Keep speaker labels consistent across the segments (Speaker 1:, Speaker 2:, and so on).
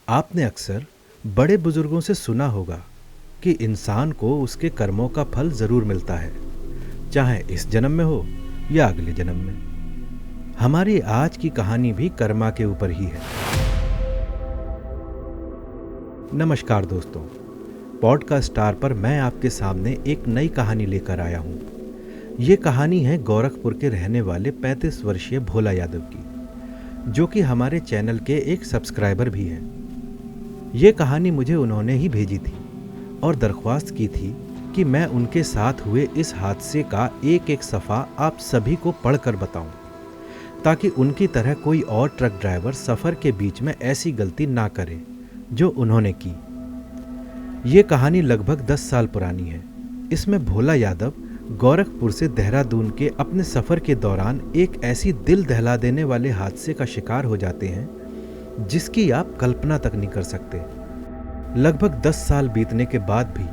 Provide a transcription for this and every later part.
Speaker 1: आपने अक्सर बड़े बुजुर्गों से सुना होगा कि इंसान को उसके कर्मों का फल जरूर मिलता है, चाहे इस जन्म में हो या अगले जन्म में। हमारी आज की कहानी भी कर्मा के ऊपर ही है। नमस्कार दोस्तों, पॉडकास्ट स्टार पर मैं आपके सामने एक नई कहानी लेकर आया हूँ। ये कहानी है गोरखपुर के रहने वाले 35 वर्षीय भोला यादव की, जो कि हमारे चैनल के एक सब्सक्राइबर भी हैं। ये कहानी मुझे उन्होंने ही भेजी थी और दरख्वास्त की थी कि मैं उनके साथ हुए इस हादसे का एक एक सफ़ा आप सभी को पढ़कर बताऊं, ताकि उनकी तरह कोई और ट्रक ड्राइवर सफ़र के बीच में ऐसी गलती ना करे जो उन्होंने की। ये कहानी लगभग 10 साल पुरानी है। इसमें भोला यादव गोरखपुर से देहरादून के अपने सफ़र के दौरान एक ऐसी दिल दहला देने वाले हादसे का शिकार हो जाते हैं जिसकी आप कल्पना तक नहीं कर सकते। लगभग 10 साल बीतने के बाद भी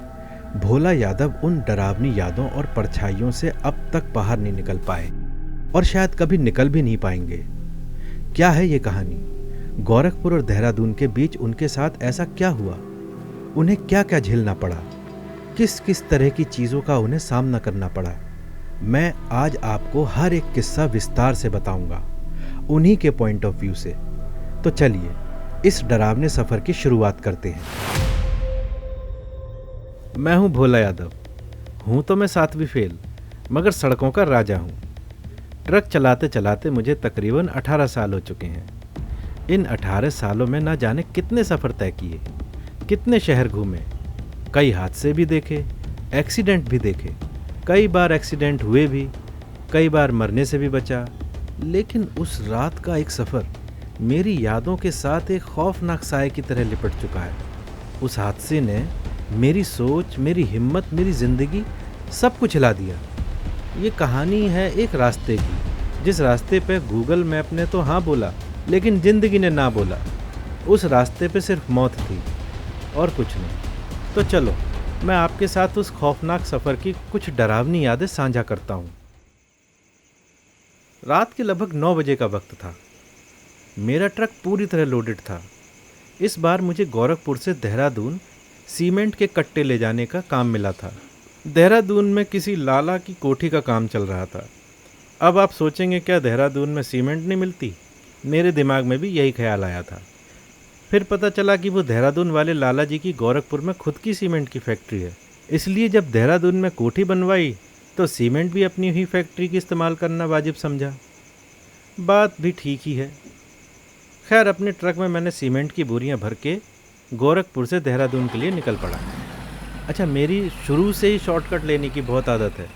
Speaker 1: भोला यादव उन डरावनी यादों और परछाइयों से अब तक बाहर नहीं निकल पाए और शायद कभी निकल भी नहीं पाएंगे। क्या है ये कहानी? गोरखपुर और देहरादून के बीच उनके साथ ऐसा क्या हुआ? उन्हें क्या क्या झेलना पड़ा? किस किस तरह की चीज़ों का उन्हें सामना करना पड़ा? मैं आज आपको हर एक किस्सा विस्तार से बताऊंगा, उन्हीं के पॉइंट ऑफ व्यू से। तो चलिए इस डरावने सफर की शुरुआत करते हैं। मैं हूं भोला यादव। हूं तो मैं 7वीं फेल, मगर सड़कों का राजा हूं। ट्रक चलाते चलाते मुझे तकरीबन 18 साल हो चुके हैं। इन 18 सालों में ना जाने कितने सफ़र तय किए, कितने शहर घूमे, कई हादसे भी देखे, एक्सीडेंट भी देखे। कई बार एक्सीडेंट हुए भी, कई बार मरने से भी बचा। लेकिन उस रात का एक सफ़र मेरी यादों के साथ एक खौफनाक साए की तरह लिपट चुका है। उस हादसे ने मेरी सोच, मेरी हिम्मत, मेरी ज़िंदगी सब कुछ हिला दिया। ये कहानी है एक रास्ते की, जिस रास्ते पे गूगल मैप ने तो हाँ बोला, लेकिन ज़िंदगी ने ना बोला। उस रास्ते पे सिर्फ मौत थी और कुछ नहीं। तो चलो मैं आपके साथ उस खौफनाक सफ़र की कुछ डरावनी यादें साझा करता हूँ। रात के लगभग 9 बजे का वक्त था। मेरा ट्रक पूरी तरह लोडेड था। इस बार मुझे गोरखपुर से देहरादून सीमेंट के कट्टे ले जाने का काम मिला था। देहरादून में किसी लाला की कोठी का काम चल रहा था। अब आप सोचेंगे क्या देहरादून में सीमेंट नहीं मिलती? मेरे दिमाग में भी यही ख्याल आया था। फिर पता चला कि वो देहरादून वाले लाला जी की गोरखपुर में खुद की सीमेंट की फैक्ट्री है। इसलिए जब देहरादून में कोठी बनवाई तो सीमेंट भी अपनी ही फैक्ट्री की इस्तेमाल करना वाजिब समझा। बात भी ठीक ही है। खैर, अपने ट्रक में मैंने सीमेंट की बोरियां भर के गोरखपुर से देहरादून के लिए निकल पड़ा। अच्छा, मेरी शुरू से ही शॉर्टकट लेने की बहुत आदत है।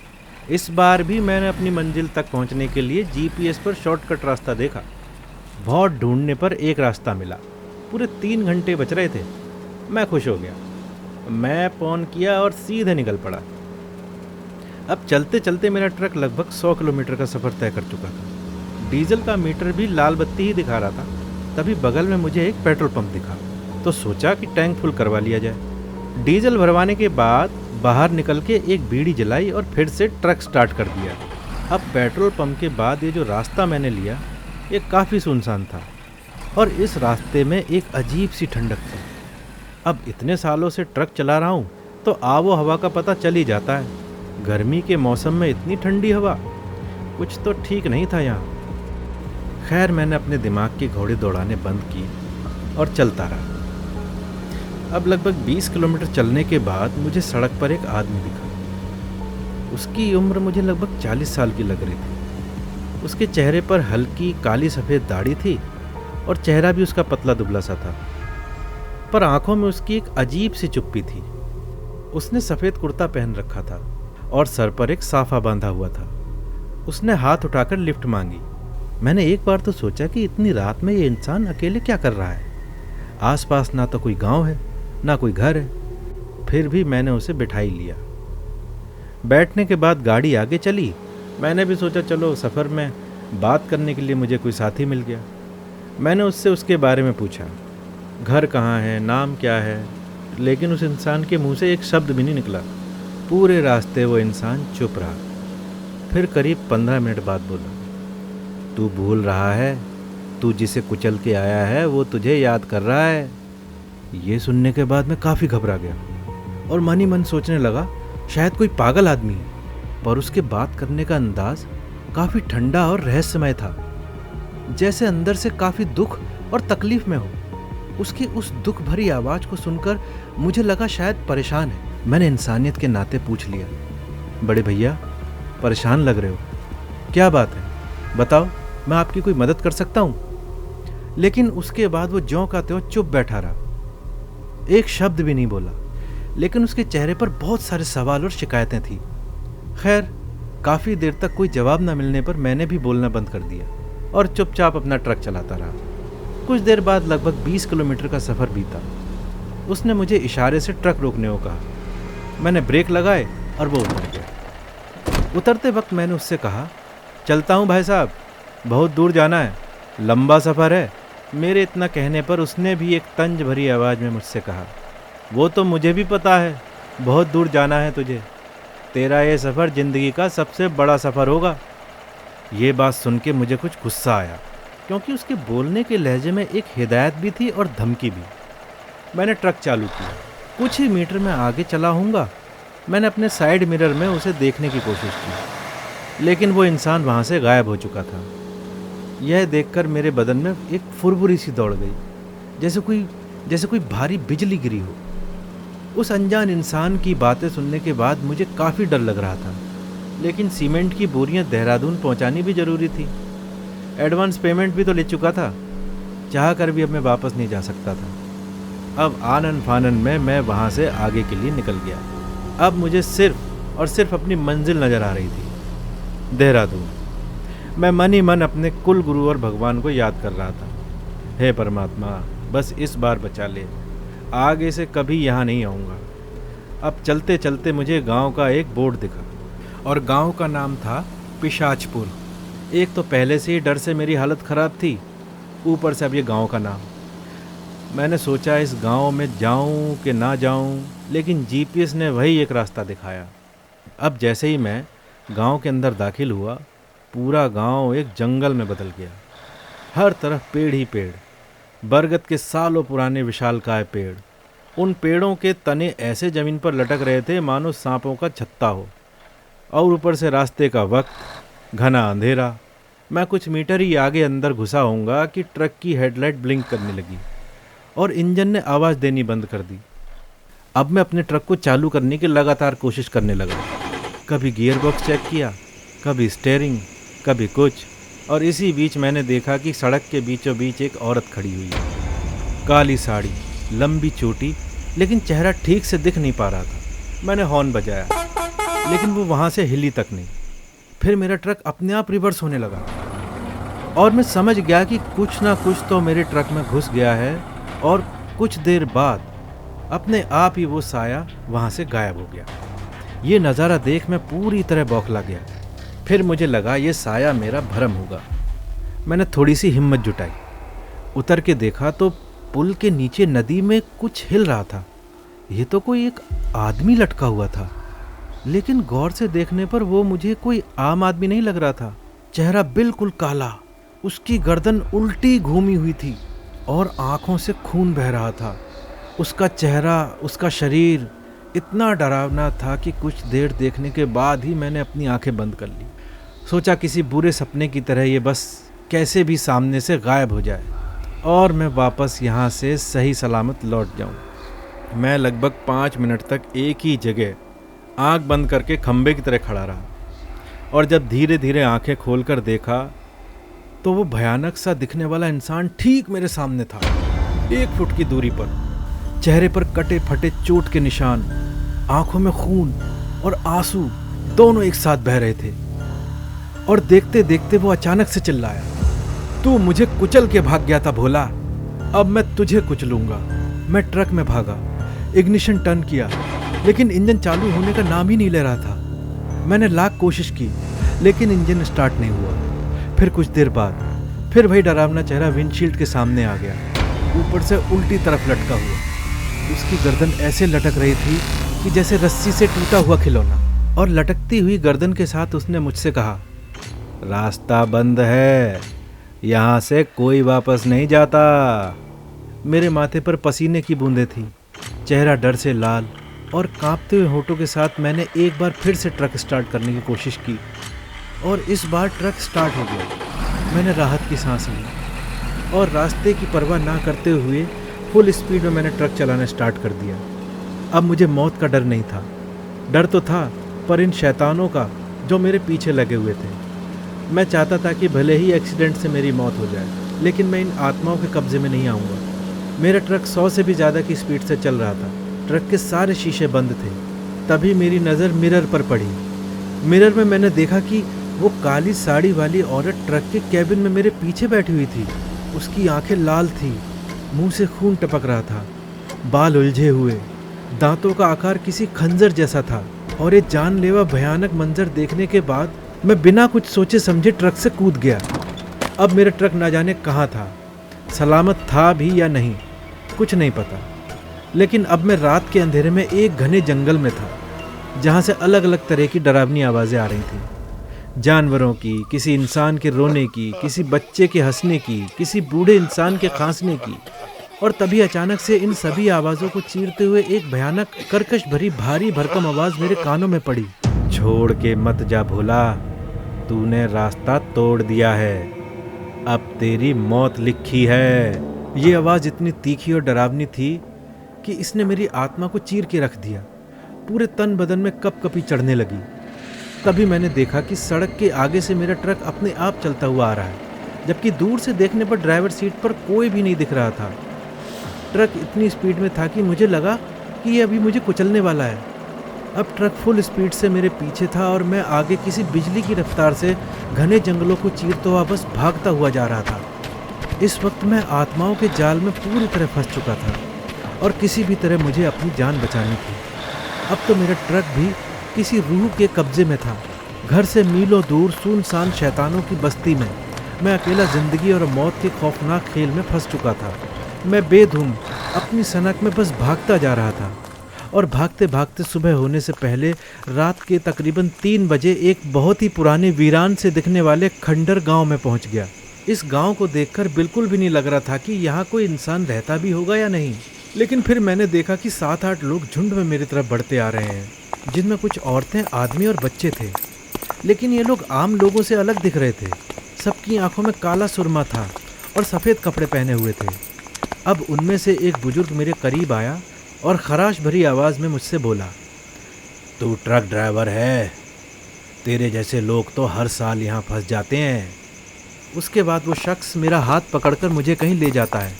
Speaker 1: इस बार भी मैंने अपनी मंजिल तक पहुंचने के लिए जीपीएस पर शॉर्टकट रास्ता देखा। बहुत ढूंढने पर एक रास्ता मिला। पूरे 3 घंटे बच रहे थे। मैं खुश हो गया। मैप ऑन किया और सीधे निकल पड़ा। अब चलते चलते मेरा ट्रक लगभग 100 किलोमीटर का सफ़र तय कर चुका था। डीजल का मीटर भी लाल बत्ती ही दिखा रहा था। तभी बगल में मुझे एक पेट्रोल पंप दिखा, तो सोचा कि टैंक फुल करवा लिया जाए। डीजल भरवाने के बाद बाहर निकल के एक बीड़ी जलाई और फिर से ट्रक स्टार्ट कर दिया। अब पेट्रोल पंप के बाद ये जो रास्ता मैंने लिया, ये काफ़ी सुनसान था और इस रास्ते में एक अजीब सी ठंडक थी। अब इतने सालों से ट्रक चला रहा हूँ तो आबो हवा का पता चल ही जाता है। गर्मी के मौसम में इतनी ठंडी हवा, कुछ तो ठीक नहीं था यहाँ। खैर, मैंने अपने दिमाग की घोड़े दौड़ाने बंद की और चलता रहा। अब लगभग 20 किलोमीटर चलने के बाद मुझे सड़क पर एक आदमी दिखा। उसकी उम्र मुझे लगभग 40 साल की लग रही थी। उसके चेहरे पर हल्की काली सफ़ेद दाढ़ी थी और चेहरा भी उसका पतला दुबला सा था, पर आंखों में उसकी एक अजीब सी चुप्पी थी। उसने सफ़ेद कुर्ता पहन रखा था और सर पर एक साफा बांधा हुआ था। उसने हाथ उठाकर लिफ्ट मांगी। मैंने एक बार तो सोचा कि इतनी रात में ये इंसान अकेले क्या कर रहा है। आसपास ना तो कोई गांव है, ना कोई घर है। फिर भी मैंने उसे बिठा ही लिया। बैठने के बाद गाड़ी आगे चली। मैंने भी सोचा चलो सफ़र में बात करने के लिए मुझे कोई साथी मिल गया। मैंने उससे उसके बारे में पूछा, घर कहाँ है, नाम क्या है, लेकिन उस इंसान के मुंह से एक शब्द भी नहीं निकला। पूरे रास्ते वो इंसान चुप रहा। फिर करीब 15 मिनट बाद बोला, तू भूल रहा है, तू जिसे कुचल के आया है वो तुझे याद कर रहा है। ये सुनने के बाद मैं काफ़ी घबरा गया और मन ही मन सोचने लगा शायद कोई पागल आदमी है, पर उसके बात करने का अंदाज काफ़ी ठंडा और रहस्यमय था, जैसे अंदर से काफ़ी दुख और तकलीफ में हो। उसकी उस दुख भरी आवाज़ को सुनकर मुझे लगा शायद परेशान है। मैंने इंसानियत के नाते पूछ लिया, बड़े भैया परेशान लग रहे हो, क्या बात है, बताओ, मैं आपकी कोई मदद कर सकता हूँ। लेकिन उसके बाद वो ज्यों का त्यों चुप बैठा रहा, एक शब्द भी नहीं बोला, लेकिन उसके चेहरे पर बहुत सारे सवाल और शिकायतें थी। खैर काफ़ी देर तक कोई जवाब न मिलने पर मैंने भी बोलना बंद कर दिया और चुपचाप अपना ट्रक चलाता रहा। कुछ देर बाद लगभग 20 किलोमीटर का सफ़र बीता। उसने मुझे इशारे से ट्रक रोकने को कहा। मैंने ब्रेक लगाए और वो उतर गया। उतरते वक्त मैंने उससे कहा, चलता हूँ भाई साहब, बहुत दूर जाना है, लंबा सफ़र है। मेरे इतना कहने पर उसने भी एक तंज भरी आवाज़ में मुझसे कहा, वो तो मुझे भी पता है, बहुत दूर जाना है तुझे, तेरा ये सफ़र ज़िंदगी का सबसे बड़ा सफ़र होगा। ये बात सुन के मुझे कुछ गुस्सा आया, क्योंकि उसके बोलने के लहजे में एक हिदायत भी थी और धमकी भी। मैंने ट्रक चालू किया। कुछ ही मीटर में आगे चला हूँगा, मैंने अपने साइड मिरर में उसे देखने की कोशिश की, लेकिन वो इंसान वहाँ से गायब हो चुका था। यह देखकर मेरे बदन में एक फुरफुरी सी दौड़ गई, जैसे कोई भारी बिजली गिरी हो। उस अनजान इंसान की बातें सुनने के बाद मुझे काफ़ी डर लग रहा था, लेकिन सीमेंट की बोरियां देहरादून पहुंचानी भी ज़रूरी थी। एडवांस पेमेंट भी तो ले चुका था, चाह कर भी अब मैं वापस नहीं जा सकता था। अब आनन फानन में मैं वहाँ से आगे के लिए निकल गया। अब मुझे सिर्फ और सिर्फ अपनी मंजिल नज़र आ रही थी, देहरादून। मैं मन ही मन अपने कुल गुरु और भगवान को याद कर रहा था, हे परमात्मा, बस इस बार बचा ले, आगे से कभी यहाँ नहीं आऊँगा। अब चलते चलते मुझे गांव का एक बोर्ड दिखा और गांव का नाम था पिशाचपुर। एक तो पहले से ही डर से मेरी हालत ख़राब थी, ऊपर से अब ये गांव का नाम। मैंने सोचा इस गांव में जाऊं कि ना जाऊं, लेकिन जीपीएस ने वही एक रास्ता दिखाया। अब जैसे ही मैं गांव के अंदर दाखिल हुआ, पूरा गांव एक जंगल में बदल गया। हर तरफ पेड़ ही पेड़, बरगद के सालों पुराने विशालकाय पेड़। उन पेड़ों के तने ऐसे ज़मीन पर लटक रहे थे मानो सांपों का छत्ता हो। और ऊपर से रास्ते का वक्त, घना अंधेरा। मैं कुछ मीटर ही आगे अंदर घुसा होऊंगा कि ट्रक की हेडलाइट ब्लिंक करने लगी और इंजन ने आवाज़ देनी बंद कर दी। अब मैं अपने ट्रक को चालू करने की लगातार कोशिश करने लगा। कभी गियर बॉक्स चेक किया, कभी स्टीयरिंग, कभी कुछ। और इसी बीच मैंने देखा कि सड़क के बीचों बीच एक औरत खड़ी हुई है, काली साड़ी, लंबी चोटी, लेकिन चेहरा ठीक से दिख नहीं पा रहा था। मैंने हॉर्न बजाया, लेकिन वो वहाँ से हिली तक नहीं। फिर मेरा ट्रक अपने आप रिवर्स होने लगा और मैं समझ गया कि कुछ ना कुछ तो मेरे ट्रक में घुस गया है। और कुछ देर बाद अपने आप ही वो साया वहाँ से गायब हो गया। ये नज़ारा देख मैं पूरी तरह बौखला गया। फिर मुझे लगा ये साया मेरा भ्रम होगा। मैंने थोड़ी सी हिम्मत जुटाई, उतर के देखा तो पुल के नीचे नदी में कुछ हिल रहा था। ये तो कोई एक आदमी लटका हुआ था, लेकिन गौर से देखने पर वो मुझे कोई आम आदमी नहीं लग रहा था। चेहरा बिल्कुल काला, उसकी गर्दन उल्टी घूमी हुई थी और आंखों से खून बह रहा था। उसका चेहरा, उसका शरीर इतना डरावना था कि कुछ देर देखने के बाद ही मैंने अपनी आंखें बंद कर ली। सोचा किसी बुरे सपने की तरह ये बस कैसे भी सामने से गायब हो जाए और मैं वापस यहाँ से सही सलामत लौट जाऊँ। मैं लगभग 5 मिनट तक एक ही जगह आंख बंद करके खंबे की तरह खड़ा रहा और जब धीरे धीरे आंखें खोलकर देखा तो वो भयानक सा दिखने वाला इंसान ठीक मेरे सामने था, 1 फुट की दूरी पर। चेहरे पर कटे फटे चोट के निशान, आंखों में खून और आंसू दोनों एक साथ बह रहे थे। और देखते देखते वो अचानक से चिल्लाया, तू मुझे कुचल के भाग गया था भोला, अब मैं तुझे कुचलूंगा। मैं ट्रक में भागा, इग्निशन टर्न किया, लेकिन इंजन चालू होने का नाम ही नहीं ले रहा था। मैंने लाख कोशिश की, लेकिन इंजन स्टार्ट नहीं हुआ। फिर कुछ देर बाद फिर वही डरावना चेहरा विंडशील्ड के सामने आ गया, ऊपर से उल्टी तरफ लटका हुआ। उसकी गर्दन ऐसे लटक रही थी कि जैसे रस्सी से टूटा हुआ खिलौना। और लटकती हुई गर्दन के साथ उसने मुझसे कहा, रास्ता बंद है, यहाँ से कोई वापस नहीं जाता। मेरे माथे पर पसीने की बूंदें थीं, चेहरा डर से लाल, और कांपते हुए होठों के साथ मैंने एक बार फिर से ट्रक स्टार्ट करने की कोशिश की और इस बार ट्रक स्टार्ट हो गया। मैंने राहत की सांस ली और रास्ते की परवाह ना करते हुए फुल स्पीड में मैंने ट्रक चलाना स्टार्ट कर दिया। अब मुझे मौत का डर नहीं था। डर तो था, पर इन शैतानों का जो मेरे पीछे लगे हुए थे। मैं चाहता था कि भले ही एक्सीडेंट से मेरी मौत हो जाए, लेकिन मैं इन आत्माओं के कब्जे में नहीं आऊँगा। मेरा ट्रक 100 से भी ज़्यादा की स्पीड से चल रहा था। ट्रक के सारे शीशे बंद थे। तभी मेरी नज़र मिरर पर पड़ी। मिरर में मैंने देखा कि वो काली साड़ी वाली औरत ट्रक के कैबिन में मेरे पीछे बैठी हुई थी। उसकी आंखें लाल थी, मुंह से खून टपक रहा था, बाल उलझे हुए, दांतों का आकार किसी खंजर जैसा था। और ये जानलेवा भयानक मंजर देखने के बाद मैं बिना कुछ सोचे समझे ट्रक से कूद गया। अब मेरा ट्रक ना जाने कहाँ था, सलामत था भी या नहीं, कुछ नहीं पता। लेकिन अब मैं रात के अंधेरे में एक घने जंगल में था, जहाँ से अलग अलग तरह की डरावनी आवाज़ें आ रही थीं। जानवरों की, किसी इंसान के रोने की, किसी बच्चे के हंसने की, किसी बूढ़े इंसान के खांसने की। और तभी अचानक से इन सभी आवाज़ों को चीरते हुए एक भयानक कर्कश भरी भारी भरकम आवाज़ मेरे कानों में पड़ी। छोड़ के मत जा भोला, तूने रास्ता तोड़ दिया है, अब तेरी मौत लिखी है। ये आवाज़ इतनी तीखी और डरावनी थी कि इसने मेरी आत्मा को चीर के रख दिया। पूरे तन बदन में कपकपी चढ़ने लगी। तभी मैंने देखा कि सड़क के आगे से मेरा ट्रक अपने आप चलता हुआ आ रहा है, जबकि दूर से देखने पर ड्राइवर सीट पर कोई भी नहीं दिख रहा था। ट्रक इतनी स्पीड में था कि मुझे लगा कि ये अभी मुझे कुचलने वाला है। अब ट्रक फुल स्पीड से मेरे पीछे था और मैं आगे किसी बिजली की रफ्तार से घने जंगलों को चीरता हुआ बस भागता हुआ जा रहा था। इस वक्त मैं आत्माओं के जाल में पूरी तरह फंस चुका था और किसी भी तरह मुझे अपनी जान बचानी थी। अब तो मेरा ट्रक भी किसी रूह के कब्जे में था। घर से मीलों दूर सुनसान शैतानों की बस्ती में मैं अकेला जिंदगी और मौत के खौफनाक खेल में फंस चुका था। मैं बेधुम अपनी सनक में बस भागता जा रहा था और भागते भागते सुबह होने से पहले रात के तकरीबन 3 बजे एक बहुत ही पुराने वीरान से दिखने वाले खंडर गांव में पहुंच गया। इस गांव को देखकर बिल्कुल भी नहीं लग रहा था कि यहाँ कोई इंसान रहता भी होगा या नहीं। लेकिन फिर मैंने देखा कि 7-8 लोग झुंड में मेरी तरफ बढ़ते आ रहे हैं, जिनमें कुछ औरतें, आदमी और बच्चे थे। लेकिन ये लोग आम लोगों से अलग दिख रहे थे। सबकी आंखों में काला सुरमा था और सफ़ेद कपड़े पहने हुए थे। अब उनमें से एक बुजुर्ग मेरे करीब आया और खराश भरी आवाज़ में मुझसे बोला, तू ट्रक ड्राइवर है? तेरे जैसे लोग तो हर साल यहाँ फंस जाते हैं। उसके बाद वो शख्स मेरा हाथ पकड़कर मुझे कहीं ले जाता है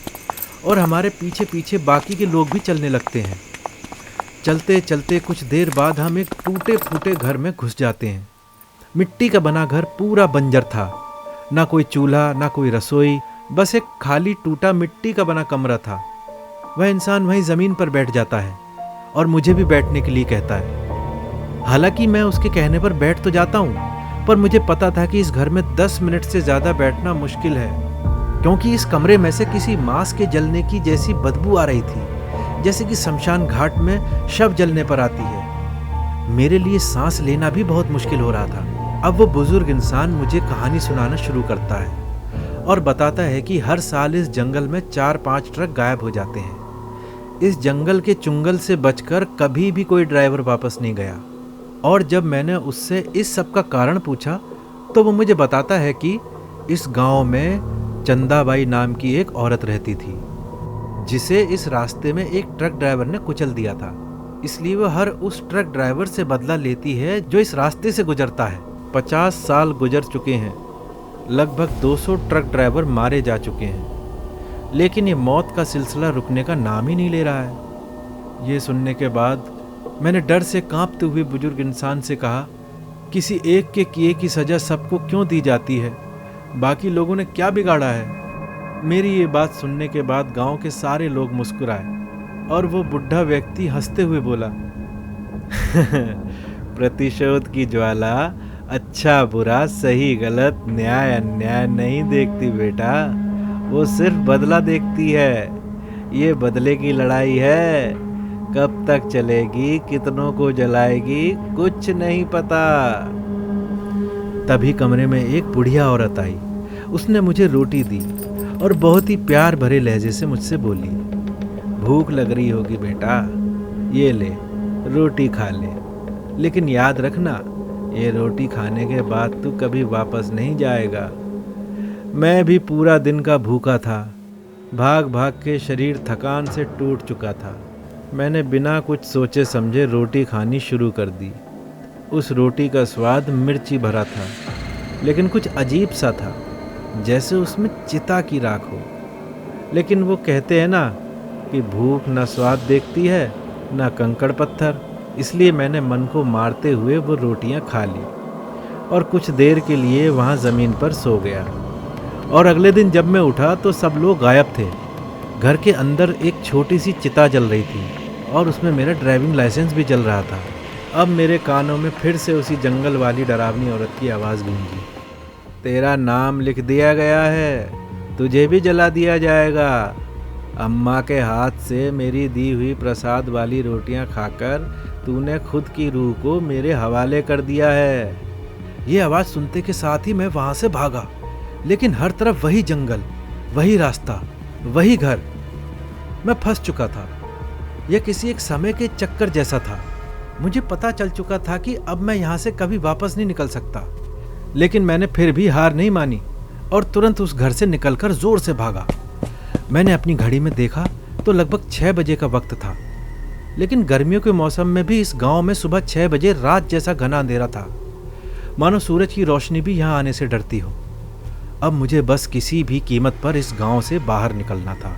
Speaker 1: और हमारे पीछे पीछे बाकी के लोग भी चलने लगते हैं। चलते चलते कुछ देर बाद हम एक टूटे फूटे घर में घुस जाते हैं। मिट्टी का बना घर पूरा बंजर था, ना कोई चूल्हा, ना कोई रसोई, बस एक खाली टूटा मिट्टी का बना कमरा था। वह इंसान वहीं ज़मीन पर बैठ जाता है और मुझे भी बैठने के लिए कहता है। हालांकि मैं उसके कहने पर बैठ तो जाता हूँ, पर मुझे पता था कि इस घर में 10 मिनट से ज़्यादा बैठना मुश्किल है, क्योंकि इस कमरे में से किसी मांस के जलने की जैसी बदबू आ रही थी, जैसे कि शमशान घाट में शव जलने पर आती है। मेरे लिए सांस लेना भी बहुत मुश्किल हो रहा था। अब वो बुजुर्ग इंसान मुझे कहानी सुनाना शुरू करता है और बताता है कि हर साल इस जंगल में 4-5 ट्रक गायब हो जाते हैं। इस जंगल के चुंगल से बचकर कभी भी कोई ड्राइवर वापस नहीं गया। और जब मैंने उससे इस सब का कारण पूछा तो वो मुझे बताता है कि इस गांव में चंदाबाई नाम की एक औरत रहती थी, जिसे इस रास्ते में एक ट्रक ड्राइवर ने कुचल दिया था। इसलिए वह हर उस ट्रक ड्राइवर से बदला लेती है जो इस रास्ते से गुजरता है। 50 साल गुजर चुके हैं, लगभग 200 ट्रक ड्राइवर मारे जा चुके हैं, लेकिन ये मौत का सिलसिला रुकने का नाम ही नहीं ले रहा है। ये सुनने के बाद मैंने डर से कांपते हुए बुजुर्ग इंसान से कहा, किसी एक के किए की सज़ा सबको क्यों दी जाती है? बाकी लोगों ने क्या बिगाड़ा है? मेरी ये बात सुनने के बाद गांव के सारे लोग मुस्कुराए और वो बुढ़ा व्यक्ति हंसते हुए बोला, प्रतिशोध की ज्वाला अच्छा बुरा, सही गलत, न्याय अन्याय नहीं देखती बेटा, वो सिर्फ बदला देखती है। ये बदले की लड़ाई है, कब तक चलेगी, कितनों को जलाएगी, कुछ नहीं पता। तभी कमरे में एक बुढ़िया औरत आई। उसने मुझे रोटी दी और बहुत ही प्यार भरे लहजे से मुझसे बोली, भूख लग रही होगी बेटा, ये ले रोटी खा ले, लेकिन याद रखना ये रोटी खाने के बाद तू कभी वापस नहीं जाएगा। मैं भी पूरा दिन का भूखा था, भाग भाग के शरीर थकान से टूट चुका था। मैंने बिना कुछ सोचे समझे रोटी खानी शुरू कर दी। उस रोटी का स्वाद मिर्ची भरा था, लेकिन कुछ अजीब सा था, जैसे उसमें चिता की राख हो। लेकिन वो कहते हैं ना कि भूख न स्वाद देखती है न कंकड़ पत्थर, इसलिए मैंने मन को मारते हुए वो रोटियां खा ली और कुछ देर के लिए वहाँ ज़मीन पर सो गया। और अगले दिन जब मैं उठा तो सब लोग गायब थे। घर के अंदर एक छोटी सी चिता जल रही थी और उसमें मेरा ड्राइविंग लाइसेंस भी जल रहा था। अब मेरे कानों में फिर से उसी जंगल वाली डरावनी औरत की आवाज़ गूंजी, तेरा नाम लिख दिया गया है, तुझे भी जला दिया जाएगा। अम्मा के हाथ से मेरी दी हुई प्रसाद वाली रोटियां खाकर तूने खुद की रूह को मेरे हवाले कर दिया है। ये आवाज़ सुनते के साथ ही मैं वहाँ से भागा, लेकिन हर तरफ वही जंगल, वही रास्ता, वही घर। मैं फंस चुका था। यह किसी एक समय के चक्कर जैसा था। मुझे पता चल चुका था कि अब मैं यहाँ से कभी वापस नहीं निकल सकता, लेकिन मैंने फिर भी हार नहीं मानी और तुरंत उस घर से निकलकर जोर से भागा। मैंने अपनी घड़ी में देखा तो लगभग 6 बजे का वक्त था, लेकिन गर्मियों के मौसम में भी इस गांव में सुबह 6 बजे रात जैसा घना अंधेरा था, मानो सूरज की रोशनी भी यहाँ आने से डरती हो। अब मुझे बस किसी भी कीमत पर इस गांव से बाहर निकलना था।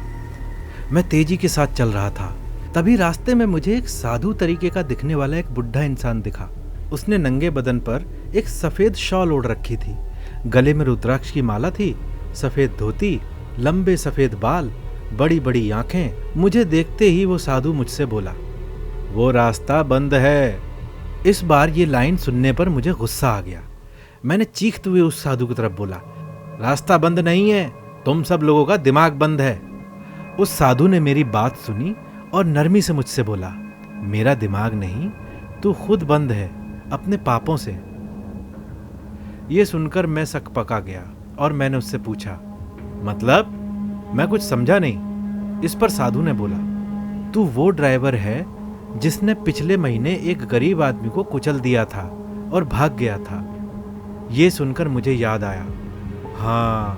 Speaker 1: मैं तेजी के साथ चल रहा था। तभी रास्ते में मुझे एक साधु तरीके का दिखने वाला एक बुढ़ा इंसान दिखा। उसने नंगे बदन पर एक सफ़ेद शॉल ओढ़ रखी थी, गले में रुद्राक्ष की माला थी, सफ़ेद धोती, लंबे सफ़ेद बाल, बड़ी बड़ी आंखें। मुझे देखते ही वो साधु मुझसे बोला, वो रास्ता बंद है। इस बार ये लाइन सुनने पर मुझे गुस्सा आ गया। मैंने चीखते हुए उस साधु की तरफ बोला, रास्ता बंद नहीं है, तुम सब लोगों का दिमाग बंद है। उस साधु ने मेरी बात सुनी और नरमी से मुझसे बोला, मेरा दिमाग नहीं, तू खुद बंद है अपने पापों से। ये सुनकर मैं सकपका गया और मैंने उससे पूछा, मतलब? मैं कुछ समझा नहीं। इस पर साधु ने बोला, तू वो ड्राइवर है जिसने पिछले महीने एक गरीब आदमी को कुचल दिया था और भाग गया था। ये सुनकर मुझे याद आया, हाँ,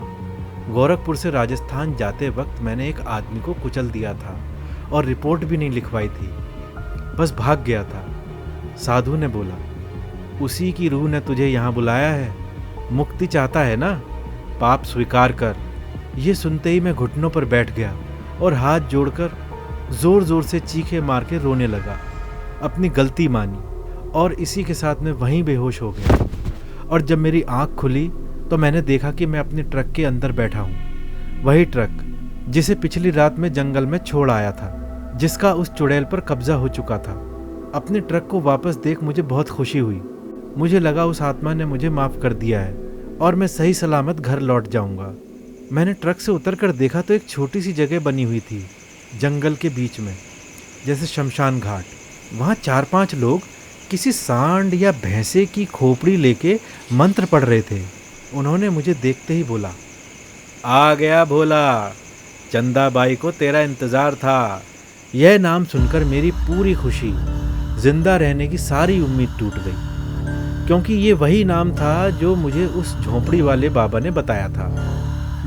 Speaker 1: गोरखपुर से राजस्थान जाते वक्त मैंने एक आदमी को कुचल दिया था और रिपोर्ट भी नहीं लिखवाई थी, बस भाग गया था। साधु ने बोला, उसी की रूह ने तुझे यहाँ बुलाया है, मुक्ति चाहता है ना, पाप स्वीकार कर। ये सुनते ही मैं घुटनों पर बैठ गया और हाथ जोड़कर जोर जोर से चीखे मार के रोने लगा। अपनी गलती मानी और इसी के साथ मैं वहीं बेहोश हो गया। और जब मेरी आंख खुली तो मैंने देखा कि मैं अपने ट्रक के अंदर बैठा हूँ, वही ट्रक जिसे पिछली रात में जंगल में छोड़ आया था, जिसका उस चुड़ैल पर कब्जा हो चुका था। अपने ट्रक को वापस देख मुझे बहुत खुशी हुई। मुझे लगा उस आत्मा ने मुझे माफ़ कर दिया है और मैं सही सलामत घर लौट जाऊंगा। मैंने ट्रक से उतरकर देखा तो एक छोटी सी जगह बनी हुई थी जंगल के बीच में, जैसे शमशान घाट। वहाँ 4-5 लोग किसी सांड या भैंसे की खोपड़ी लेके मंत्र पढ़ रहे थे। उन्होंने मुझे देखते ही बोला, आ गया भोला, चंदाबाई को तेरा इंतज़ार था। यह नाम सुनकर मेरी पूरी खुशी, जिंदा रहने की सारी उम्मीद टूट गई, क्योंकि ये वही नाम था जो मुझे उस झोंपड़ी वाले बाबा ने बताया था,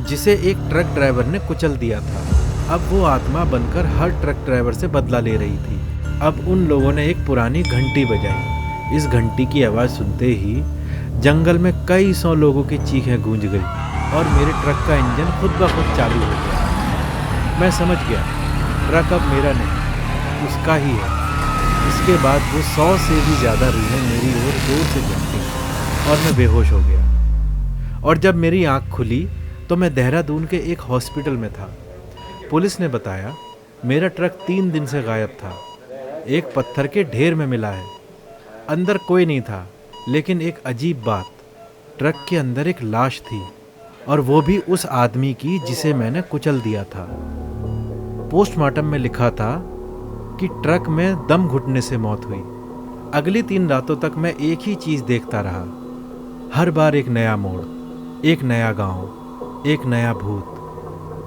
Speaker 1: जिसे एक ट्रक ड्राइवर ने कुचल दिया था। अब वो आत्मा बनकर हर ट्रक ड्राइवर से बदला ले रही थी। अब उन लोगों ने एक पुरानी घंटी बजाई। इस घंटी की आवाज़ सुनते ही जंगल में कई 100 लोगों की चीखें गूंज गई और मेरे ट्रक का इंजन खुद ब खुद चालू हो गया। मैं समझ गया, ट्रक अब मेरा नहीं, उसका ही है। इसके बाद वो 100 से भी ज़्यादा रूहें मेरी ओर जोर से झपटी और मैं बेहोश हो गया। और जब मेरी आँख खुली तो मैं देहरादून के एक हॉस्पिटल में था। पुलिस ने बताया मेरा ट्रक 3 दिन से गायब था, एक पत्थर के ढेर में मिला है। अंदर कोई नहीं था, लेकिन एक अजीब बात, ट्रक के अंदर एक लाश थी, और वो भी उस आदमी की जिसे मैंने कुचल दिया था। पोस्टमार्टम में लिखा था कि ट्रक में दम घुटने से मौत हुई। अगली 3 रातों तक मैं एक ही चीज़ देखता रहा, हर बार एक नया मोड़, एक नया गांव, एक नया भूत।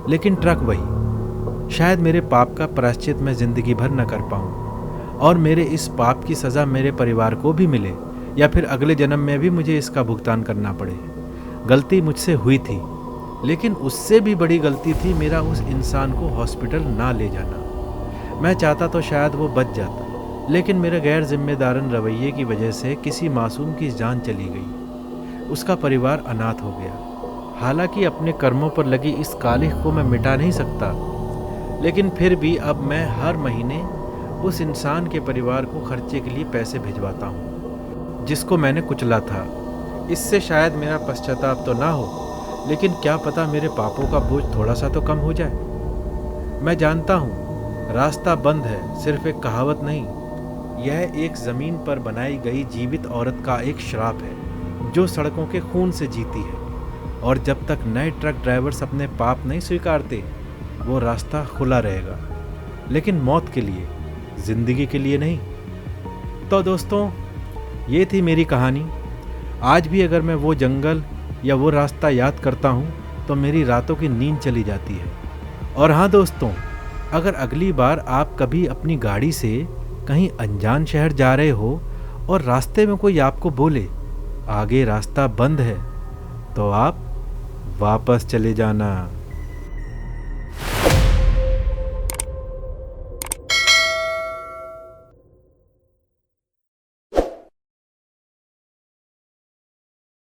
Speaker 1: लेकिन ट्रक वही। शायद मेरे पाप का प्रायश्चित मैं जिंदगी भर न कर पाऊँ और मेरे इस पाप की सज़ा मेरे परिवार को भी मिले, या फिर अगले जन्म में भी मुझे इसका भुगतान करना पड़े। गलती मुझसे हुई थी, लेकिन उससे भी बड़ी गलती थी मेरा उस इंसान को हॉस्पिटल ना ले जाना। मैं चाहता तो शायद वो बच जाता, लेकिन मेरे गैर जिम्मेदारन रवैये की वजह से किसी मासूम की जान चली गई। उसका परिवार अनाथ हो गया। हालांकि अपने कर्मों पर लगी इस कालिख को मैं मिटा नहीं सकता, लेकिन फिर भी अब मैं हर महीने उस इंसान के परिवार को खर्चे के लिए पैसे भिजवाता हूँ जिसको मैंने कुचला था। इससे शायद मेरा पश्चाताप तो ना हो, लेकिन क्या पता मेरे पापों का बोझ थोड़ा सा तो कम हो जाए। मैं जानता हूँ रास्ता बंद है सिर्फ एक कहावत नहीं, यह एक ज़मीन पर बनाई गई जीवित औरत का एक श्राप है जो सड़कों के खून से जीती है। और जब तक नए ट्रक ड्राइवर्स अपने पाप नहीं स्वीकारते, वो रास्ता खुला रहेगा, लेकिन मौत के लिए, ज़िंदगी के लिए नहीं। तो दोस्तों, ये थी मेरी कहानी। आज भी अगर मैं वो जंगल या वो रास्ता याद करता हूँ तो मेरी रातों की नींद चली जाती है। और हाँ दोस्तों, अगर अगली बार आप कभी अपनी गाड़ी से कहीं अनजान शहर जा रहे हो और रास्ते में कोई आपको बोले आगे रास्ता बंद है, तो आप वापस चले जाना।